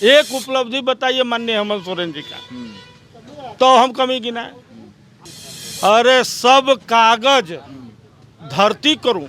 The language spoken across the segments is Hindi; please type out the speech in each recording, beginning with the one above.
एक उपलब्धि बताइए माननीय हेमंत सोरेन जी का, तो हम कमी गिनाए। अरे सब कागज धरती करूं,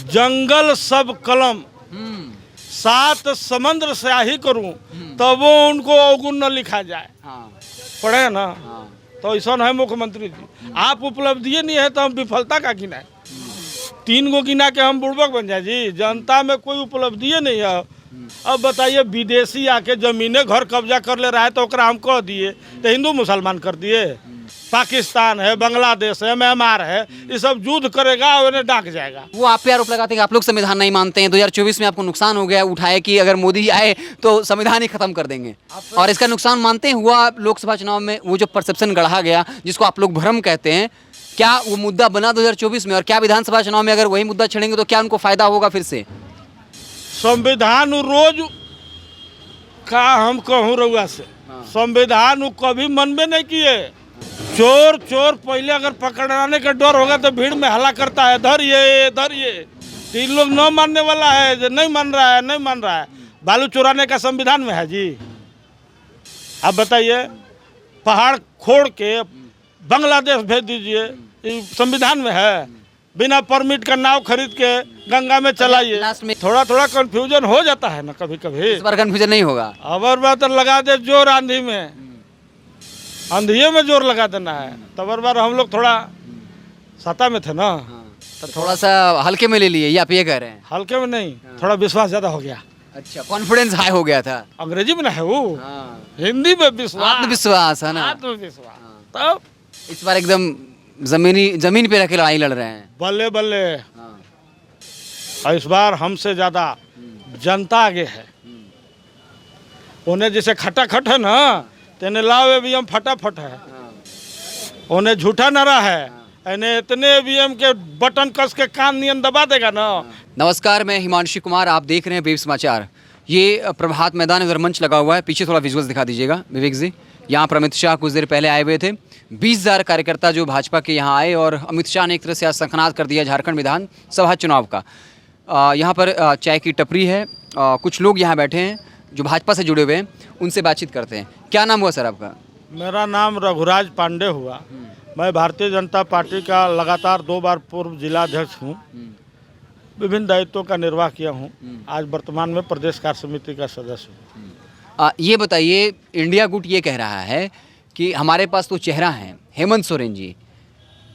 जंगल सब कलम, 7 समंदर स्याही करूं, तब वो उनको अवगुण न लिखा जाए। पढ़े ना, तो ऐसा है मुख्यमंत्री जी। आप उपलब्धि नहीं है तो हम विफलता का गिनाए। 3 गो गिना के हम बुड़बक बन जाए जी। जनता में कोई उपलब्धि नहीं है। अब बताइए, विदेशी आके जमीने घर कब्जा कर ले रहा है तो ओकरा हम कह दिए तो हिंदू मुसलमान कर दिए। पाकिस्तान है, बांग्लादेश है, म्यांमार है, ये सब युद्ध करेगा और उन्हें डाक जाएगा। वो आप पे आरोप लगाते हैं कि आप लोग संविधान नहीं मानते हैं। 2024 में आपको नुकसान हो गया, उठाए कि अगर मोदी आए तो संविधान ही खत्म कर देंगे, और इसका नुकसान मानते हैं हुआ लोकसभा चुनाव में। वो जो परसेप्शन गढ़ा गया जिसको आप लोग भ्रम कहते हैं, क्या वो मुद्दा बना 2024 में? और क्या विधानसभा चुनाव में अगर वही मुद्दा छेड़ेंगे तो क्या उनको फायदा होगा फिर से? संविधान रोज का हम कहूँ रउआ से, संविधान कभी मन में नहीं किए। चोर पहले अगर पकड़ाने का डर होगा तो भीड़ में हल्ला करता है, धरिए धरिए। तो इन लोग न मानने वाला है, जो नहीं मान रहा है। बालू चुराने का संविधान में है जी? आप बताइए, पहाड़ खोड़ के बांग्लादेश भेज दीजिए, संविधान में है? बिना परमिट का नाव खरीद के गंगा में चलाइए। लास्ट में थोड़ा कंफ्यूजन हो जाता है ना कभी कभी। इस बार कंफ्यूजन नहीं होगा। अबर बार तो लगा दे जोर आंधी में, आंधिये में जोर लगा देना है। तबर बार हम लोग थोड़ा सत्ता में थे ना, तो थोड़ा सा हल्के में ले लिए, ये आप ये कह रहे हैं? हल्के में नहीं, थोड़ा विश्वास ज्यादा हो गया। अच्छा, कॉन्फिडेंस हाई हो गया था। अंग्रेजी में ना है वो, हिंदी में विश्वास, आत्मविश्वास है ना, आत्मविश्वास। तब इस बार एकदम जमीन पे रख के लड़ाई लड़ रहे हैं। बल्ले बल्ले। और इस बार हमसे ज्यादा जनता आगे है। उन्हें जैसे खटाखट है ना, तेने लाओ ईवीएम फटाफट है। उन्हें झूठा नारा है, इन्हें इतने ईवीएम के बटन कस के कान नियन दबा देगा ना। नमस्कार, मैं हिमांशु कुमार, आप देख रहे हैं वेब समाचार। ये प्रभात मैदान उधर मंच लगा हुआ है, पीछे थोड़ा विजुअल्स दिखा दीजिएगा विवेक जी। यहाँ पर अमित शाह कुछ देर पहले आए हुए थे। 20,000 कार्यकर्ता जो भाजपा के यहाँ आए, और अमित शाह ने एक तरह से आज शंखनाद कर दिया झारखंड विधानसभा चुनाव का। यहाँ पर चाय की टपरी है, कुछ लोग यहाँ बैठे हैं जो भाजपा से जुड़े हुए हैं, उनसे बातचीत करते हैं। क्या नाम हुआ सर आपका? मेरा नाम रघुराज पांडे हुआ। मैं भारतीय जनता पार्टी का लगातार 2 बार पूर्व जिलाध्यक्ष हूँ। विभिन्न दायित्वों का निर्वाह किया हूँ। आज वर्तमान में प्रदेश कार्य समिति का सदस्य हूँ। ये बताइए, इंडिया गुट ये कह रहा है कि हमारे पास तो चेहरा है हेमंत सोरेन जी,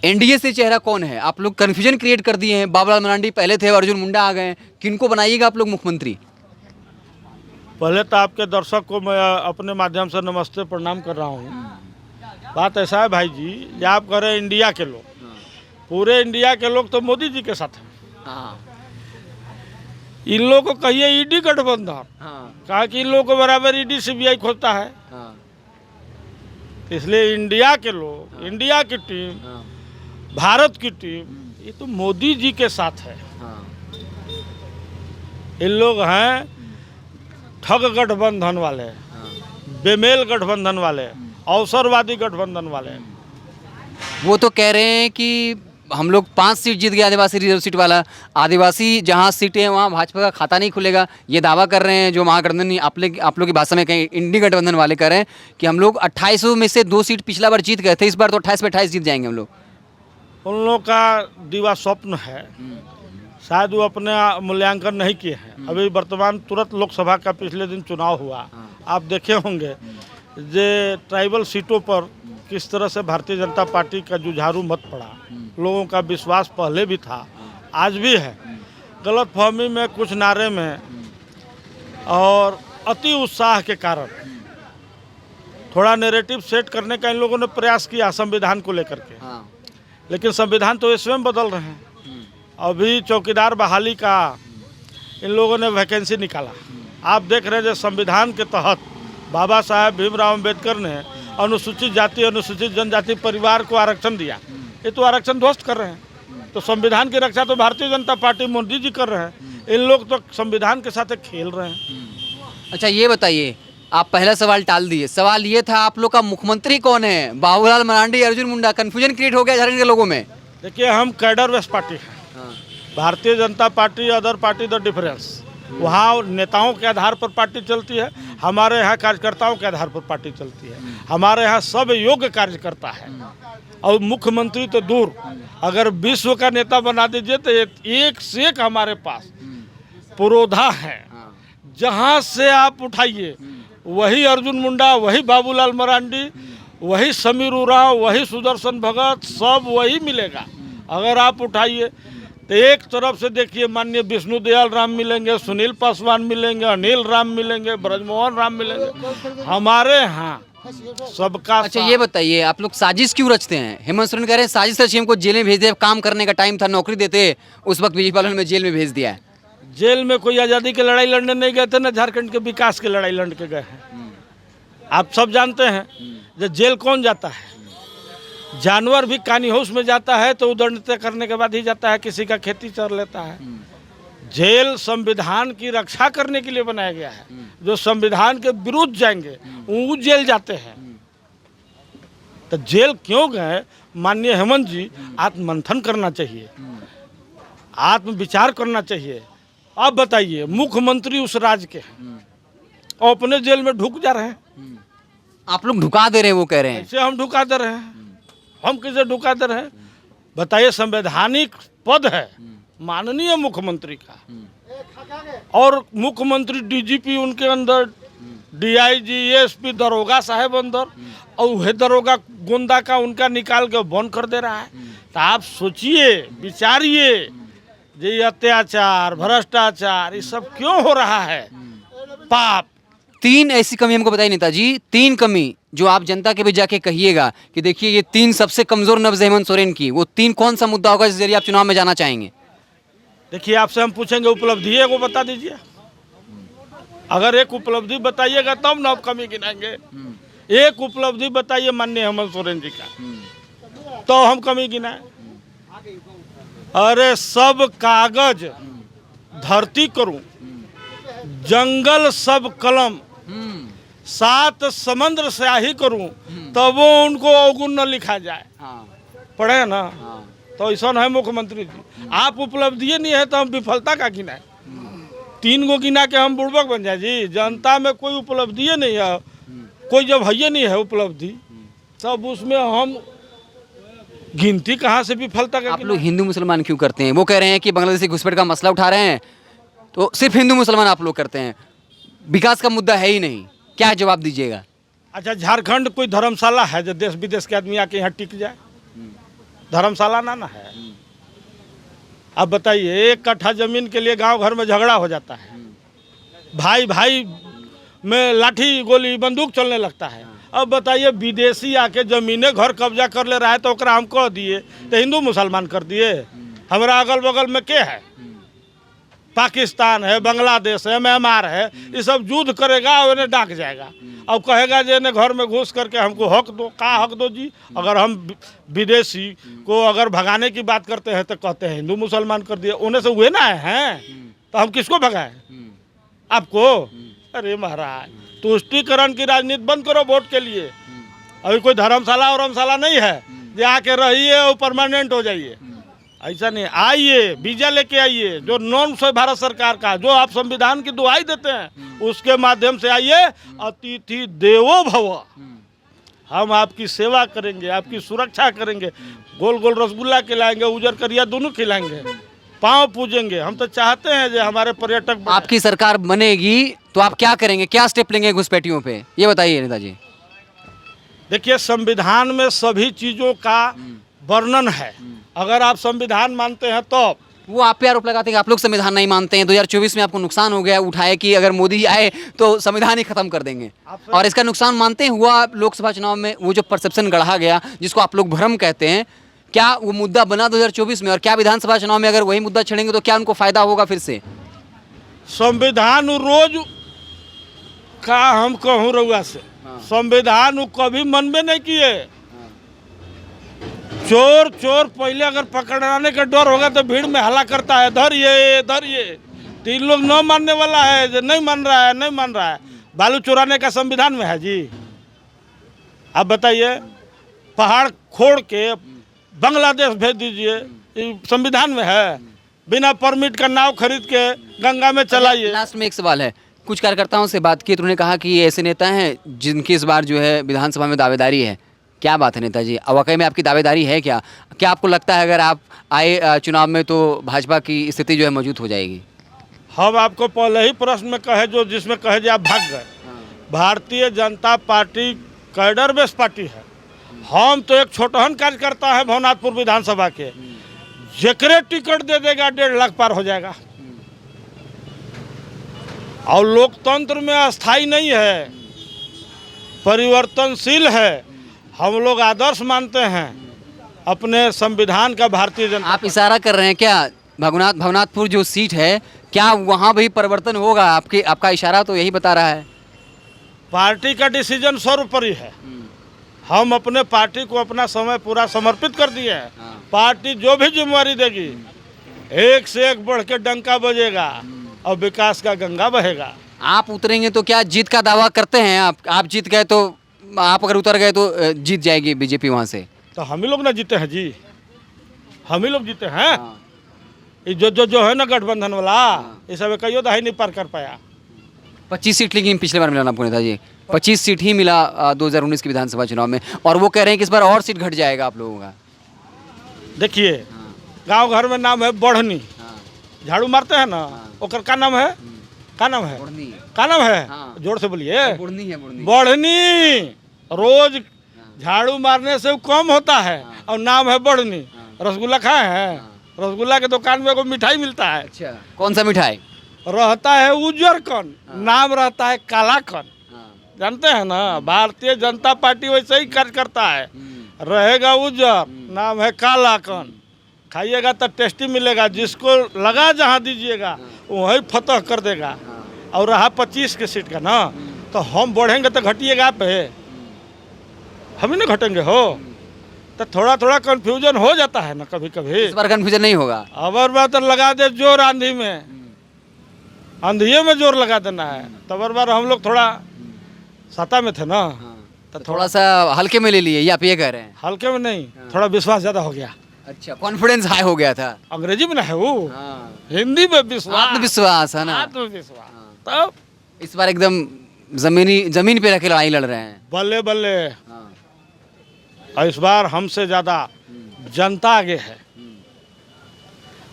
एनडीए से चेहरा कौन है? आप लोग कन्फ्यूजन क्रिएट कर दिए हैं। बाबूलाल मरांडी पहले थे, अर्जुन मुंडा आ गए। किनको बनाइएगा आप लोग मुख्यमंत्री? पहले तो आपके दर्शक को मैं अपने माध्यम से नमस्ते प्रणाम कर रहा हूँ। बात ऐसा है भाई जी, ये आप कह रहे हैं इंडिया के लोग, पूरे इंडिया के लोग तो मोदी जी के साथ हैं। इन लोगों को कहिए ईडी गठबंधन, कहा कि इन लोगों को बराबर ईडी सीबीआई खोजता है। इसलिए इंडिया के लोग, इंडिया की टीम, भारत की टीम, ये तो मोदी जी के साथ है। इन लोग हैं ठग गठबंधन वाले, बेमेल गठबंधन वाले, अवसरवादी गठबंधन वाले। वो तो कह रहे हैं कि हम लोग 5 सीट जीत गए, आदिवासी रिजर्व सीट वाला। आदिवासी जहाँ सीटें हैं वहाँ भाजपा का खाता नहीं खुलेगा, ये दावा कर रहे हैं जो महागठबंधन आप लोग की भाषा में कहीं इंडी गठबंधन वाले कर रहे हैं कि हम लोग 2800 में से 2 सीट पिछला बार जीत गए थे, इस बार तो 28 पे 28 जीत जाएंगे हम लोग। उन लोग का दिवा स्वप्न है, शायद वो अपने मूल्यांकन नहीं किए हैं। अभी वर्तमान तुरंत लोकसभा का पिछले दिन चुनाव हुआ, आप देखे होंगे जे ट्राइबल सीटों पर किस तरह से भारतीय जनता पार्टी का जुझारू मत पड़ा। लोगों का विश्वास पहले भी था, आज भी है। गलतफहमी में, कुछ नारे में और अति उत्साह के कारण थोड़ा नैरेटिव सेट करने का इन लोगों ने प्रयास किया संविधान को लेकर के। लेकिन संविधान तो ये स्वयं बदल रहे हैं। अभी चौकीदार बहाली का इन लोगों ने वैकेंसी निकाला। आप देख रहे हैं जो संविधान के तहत बाबा साहेब भीमराव अम्बेडकर ने अनुसूचित जाति, अनुसूचित जनजाति परिवार को आरक्षण दिया, ये तो आरक्षण ध्वस्त कर रहे हैं। तो संविधान की रक्षा तो भारतीय जनता पार्टी मोदी जी कर रहे हैं, इन लोग तो संविधान के साथ खेल रहे हैं। अच्छा, ये बताइए, आप पहला सवाल टाल दिए। सवाल ये था आप लोग का मुख्यमंत्री कौन है? बाबूलाल मरांडी, अर्जुन मुंडा? कन्फ्यूजन क्रिएट हो गया झारखंड के लोगों में। देखिए, हम कैडर बेस्ड पार्टी हैं। Bharatiya Janata party, other party the difference. वहाँ नेताओं के आधार पर पार्टी चलती है, हमारे यहाँ कार्यकर्ताओं के आधार पर पार्टी चलती है। हमारे यहाँ सब योग्य कार्यकर्ता है और मुख्यमंत्री तो दूर, अगर विश्व का नेता बना दीजिए तो एक से एक हमारे पास पुरोधा है। जहाँ से आप उठाइए वही अर्जुन मुंडा, वही बाबूलाल मरांडी, वही समीर उरांव, वही सुदर्शन भगत, सब वही मिलेगा। अगर आप उठाइए तो एक तरफ से देखिए माननीय विष्णु दयाल राम मिलेंगे, सुनील पासवान मिलेंगे, अनिल राम मिलेंगे, ब्रजमोहन राम मिलेंगे। हमारे यहाँ सबका अच्छा ये बताइए, आप लोग साजिश क्यों रचते हैं? हेमंत सोरेन कह रहे हैं साजिश रची, हमको जेल में भेज दिया, काम करने का टाइम था, नौकरी देते, उस वक्त बीजेपी वालों ने हमें जेल में भेज दिया है। जेल में कोई आज़ादी की लड़ाई लड़ने नहीं गए थे ना, झारखंड के विकास की लड़ाई लड़ के गए हैं। आप सब जानते हैं जो जेल कौन जाता है, जानवर भी कानी हाउस में जाता है तो उधर नृत्य करने के बाद ही जाता है, किसी का खेती चर लेता है। जेल संविधान की रक्षा करने के लिए बनाया गया है। जो संविधान के विरुद्ध जाएंगे वो जेल जाते हैं। तो जेल क्यों गए, माननीय हेमंत जी आत्ममंथन करना चाहिए, आत्मविचार करना चाहिए। अब बताइए, मुख्यमंत्री उस राज्य के हैं और अपने जेल में ढुक जा रहे हैं। आप लोग ढुका दे रहे हैं, वो कह रहे हैं। कैसे हम ढुका दे रहे हैं? हम किसे ढुका दे रहे हैं? बताइए, संवैधानिक पद है माननीय मुख्यमंत्री का, और मुख्यमंत्री डीजीपी उनके अंदर, डीआईजी, एसपी, दरोगा साहब अंदर, और वह दरोगा गुंडा का उनका निकाल के बंद कर दे रहा है। तो आप सोचिए, विचारिए, ये अत्याचार, भ्रष्टाचार, ये सब क्यों हो रहा है? पाप। 3 ऐसी कमी हमको बताइए नेताजी, 3 कमी जो आप जनता के बीच जाके कहिएगा कि देखिए ये 3 सबसे कमजोर नब्ज है हेमंत सोरेन की, वो 3 कौन सा मुद्दा होगा जिस जरिए आप चुनाव में जाना चाहेंगे? देखिए, आपसे हम पूछेंगे उपलब्धि है वो बता दीजिए। अगर एक उपलब्धि बताइएगा तब ना आप कमी गिनाएंगे। एक उपलब्धि बताइए माननीय हेमंत सोरेन जी का, तो हम कमी गिनाएं। अरे सब कागज धरती करूं, जंगल सब कलम, 7 समंदर स्याही करूं, तब वो उनको अवगुण न लिखा जाए। पढ़े ना? तो ऐसा है मुख्यमंत्री जी। आप उपलब्धि नहीं है तो हम विफलता का गिनाए? 3 गो गिना के हम बुड़बक बन जाए जी? जनता में कोई उपलब्धि नहीं है, कोई जब है नहीं है उपलब्धि, तब उसमें हम गिनती कहाँ से विफलता का? आप लोग हिंदू मुसलमान क्यों करते हैं? वो कह रहे हैं कि बांग्लादेशी घुसपैठ का मसला उठा रहे हैं, तो सिर्फ हिंदू मुसलमान आप लोग करते हैं, विकास का मुद्दा है ही नहीं। क्या जवाब दीजिएगा? अच्छा, झारखंड कोई धर्मशाला है जो देश विदेश के आदमी आके यहाँ टिक जाए? धर्मशाला ना है। अब बताइए, 1 कट्ठा जमीन के लिए गांव घर में झगड़ा हो जाता है, भाई भाई में लाठी गोली बंदूक चलने लगता है। अब बताइए, विदेशी आके जमीनें घर कब्जा कर ले रहा है तो ओकरा हम कह दिए तो हिंदू मुसलमान कर दिए? हमारा अगल बगल में के है? पाकिस्तान है, बांग्लादेश है, म्यांमार है, ये सब युद्ध करेगा और इन्हें डाक जाएगा। अब कहेगा जे इन्हें घर में घुस करके हमको हक दो। कहाँ हक दो जी? अगर हम विदेशी को अगर भगाने की बात करते हैं तो कहते हैं हिंदू मुसलमान कर दिए। उन्हें से हुए ना हैं, तो हम किसको भगाएं? आपको? अरे महाराज, तुष्टीकरण की राजनीति बंद करो वोट के लिए। अभी कोई धर्मशाला और नहीं है जो आके रहिए और परमानेंट हो जाइए, ऐसा नहीं। आइए, वीजा लेके आइए, जो नॉर्म्स है भारत सरकार का, जो आप संविधान की दुहाई देते हैं उसके माध्यम से आइए। अतिथि देवो भव, हम आपकी सेवा करेंगे, आपकी सुरक्षा करेंगे, गोल गोल रसगुल्ला खिलाएंगे, उजर करिया दोनों खिलाएंगे, पाँव पूजेंगे। हम तो चाहते हैं जो हमारे पर्यटक। आपकी सरकार बनेगी तो आप क्या करेंगे, क्या स्टेप लेंगे घुसपैठियों पे, ये बताइए नेताजी। देखिए, संविधान में सभी चीज़ों का वर्णन है। अगर आप संविधान मानते हैं तो वो आप पे आरोप लगाते हैं कि आप लोग संविधान नहीं मानते हैं। 2024 में आपको नुकसान हो गया, उठाए कि अगर मोदी आए तो संविधान ही खत्म कर देंगे, और इसका नुकसान मानते हैं हुआ लोकसभा चुनाव में। वो जो परसेप्शन गढ़ा गया जिसको आप लोग भ्रम कहते हैं, क्या वो मुद्दा बना 2024 में? और क्या विधानसभा चुनाव में अगर वही मुद्दा छेड़ेंगे तो क्या उनको फायदा होगा फिर से? संविधान रोज का हम कहूँ रउआ से, संविधान कभी मनबे नहीं किए। चोर पहले अगर पकड़ाने का डर होगा तो भीड़ में हल्ला करता है, धरिए धरिए। 3 लोग न मानने वाला है, जो नहीं मान रहा है। बालू चुराने का संविधान में है जी? आप बताइए, पहाड़ खोड़ के बांग्लादेश भेज दीजिए, संविधान में है? बिना परमिट का नाव खरीद के गंगा में चलाइए। लास्ट में एक सवाल है, कुछ कार्यकर्ताओं से बात की तो उन्होंने कहा कि ये ऐसे नेता हैं जिनकी इस बार जो है विधानसभा में दावेदारी है। क्या बात है नेताजी, वाकई में आपकी दावेदारी है क्या? क्या आपको लगता है अगर आप आए चुनाव में तो भाजपा की स्थिति जो है मौजूद हो जाएगी? हम आपको पहले ही प्रश्न में कहे जो जिसमें कहे जो आप भाग गए। Bharatiya Janata party cadre base party है। हम तो एक छोटहन कार्यकर्ता है भवनाथपुर विधानसभा के, जेकरे टिकट दे देगा 1.5 लाख पार हो जाएगा। और लोकतंत्र में अस्थाई नहीं है, परिवर्तनशील है। हम लोग आदर्श मानते हैं अपने संविधान का। भारतीय जनता आप इशारा कर रहे हैं क्या भवनाथपुर जो सीट है क्या वहाँ भी परिवर्तन होगा? आपका इशारा तो यही बता रहा है। पार्टी का डिसीजन सर्वोपरि है। हम अपने पार्टी को अपना समय पूरा समर्पित कर दिए हैं। पार्टी जो भी जिम्मेवारी देगी एक से एक बढ़ के डंका बजेगा और विकास का गंगा बहेगा। आप उतरेंगे तो क्या जीत का दावा करते हैं? आप जीत गए तो, आप अगर उतर गए तो जीत जाएगी बीजेपी वहाँ से? तो हम ही लोग ना जीते हैं जी, हम ही लोग जीते हैं। ये जो है ना गठबंधन वाला, ये सब कईयों दहाई नहीं पार कर पाया। 25 सीट लेकिन पिछले बार मिला ना आपको नेताजी, 25 सीट ही मिला 2019 के विधानसभा चुनाव में, और वो कह रहे हैं कि इस बार और सीट घट जाएगा आप लोगों का। देखिए गांव घर में नाम है बढ़नी, झाड़ू मारते हैं ना, ओकर का नाम है? का नाम है? का नाम है? जोर से बोलिए। बढ़नी। रोज झाड़ू मारने से वो कम होता है और नाम है बढ़नी। रसगुल्ला खाए हैं? रसगुल्ला के दुकान में एगो मिठाई मिलता है। अच्छा, कौन सा मिठाई रहता है? उज्जर कन, नाम रहता है काला कन। जानते हैं ना, भारतीय जनता पार्टी वैसे ही कार्य करता है। रहेगा उज्जर, नाम है काला कन। खाइएगा तो टेस्टी मिलेगा, जिसको लगा जहाँ दीजिएगा वही फतह कर देगा। और रहा 25 के सीट का ना, तो हम बढ़ेंगे तो घटिएगा पे, हम ही ना घटेंगे हो। तो थोड़ा थोड़ा कंफ्यूजन हो जाता है ना कभी कभी। इस बार कंफ्यूजन नहीं होगा। अबर बार तो लगा दे जोर आंधी में, आंधिये में जोर लगा देना है। तब बार हम लोग थोड़ा सत्ता में थे ना, तो थोड़ा सा हल्के में ले लिए, या आप ये कह रहे हैं? हल्के में नहीं, थोड़ा विश्वास ज्यादा हो गया। अच्छा, कॉन्फिडेंस हाई हो गया था। अंग्रेजी में ना है वो, हिंदी में विश्वास, आत्मविश्वास है ना, आत्मविश्वास। तब इस बार एकदम जमीन पे रख के लड़ाई लड़ रहे हैं। बल्ले बल्ले। और इस बार हमसे ज्यादा जनता आगे है।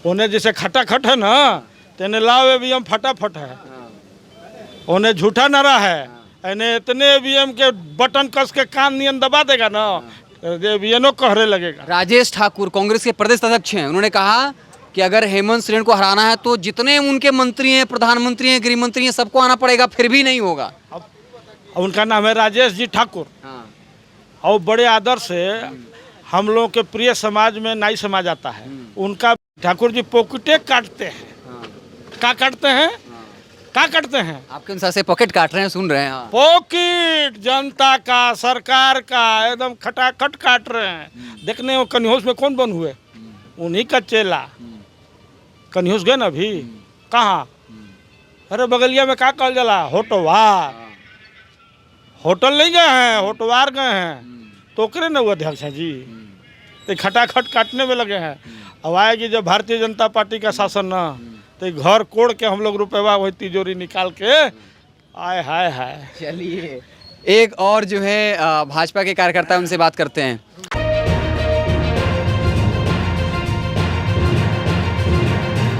उन्हें जैसे खटाखट है ना, तेने लाओ ईवीएम फटाफट है। उन्हें झूठा नारा है, इन्हें इतने ईवीएम के बटन कस के कान नियन दबा देगा ना, ईवीएम कहरे लगेगा। राजेश ठाकुर कांग्रेस के प्रदेश अध्यक्ष हैं, उन्होंने कहा कि अगर हेमंत सोरेन को हराना है तो जितने उनके मंत्री हैं, प्रधानमंत्री हैं, गृह मंत्री हैं, सबको आना पड़ेगा, फिर भी नहीं होगा। अब उनका नाम है राजेश जी ठाकुर। और बड़े आदर से हम लोगों के प्रिय समाज में नाई समाज आता है, उनका ठाकुर जी पॉकेटे काटते हैं। क्या काटते हैं? क्या काटते हैं? आपके अनुसार से पॉकेट काट रहे हैं, सुन रहे हैं। पॉकेट जनता का, सरकार का एकदम खटाखट काट रहे हैं। देखने वो कन्होज में कौन बन हुए? उन्हीं का चेला। कन्होज गए ना अभी? कहाँ? अरे बगलिया में क्या कहल जाला? होटवार। होटल नहीं गए हैं, होटवार गए हैं। तो करे ना वो अध्यक्ष जी, तो खटाखट काटने में लगे हैं। अब आएगी जब भारतीय जनता पार्टी का शासन ना, तो घर कोड़ के हम लोग रुपया वही तिजोरी निकाल के आए हाय हाय। चलिए एक और जो है भाजपा के कार्यकर्ता, उनसे बात करते हैं।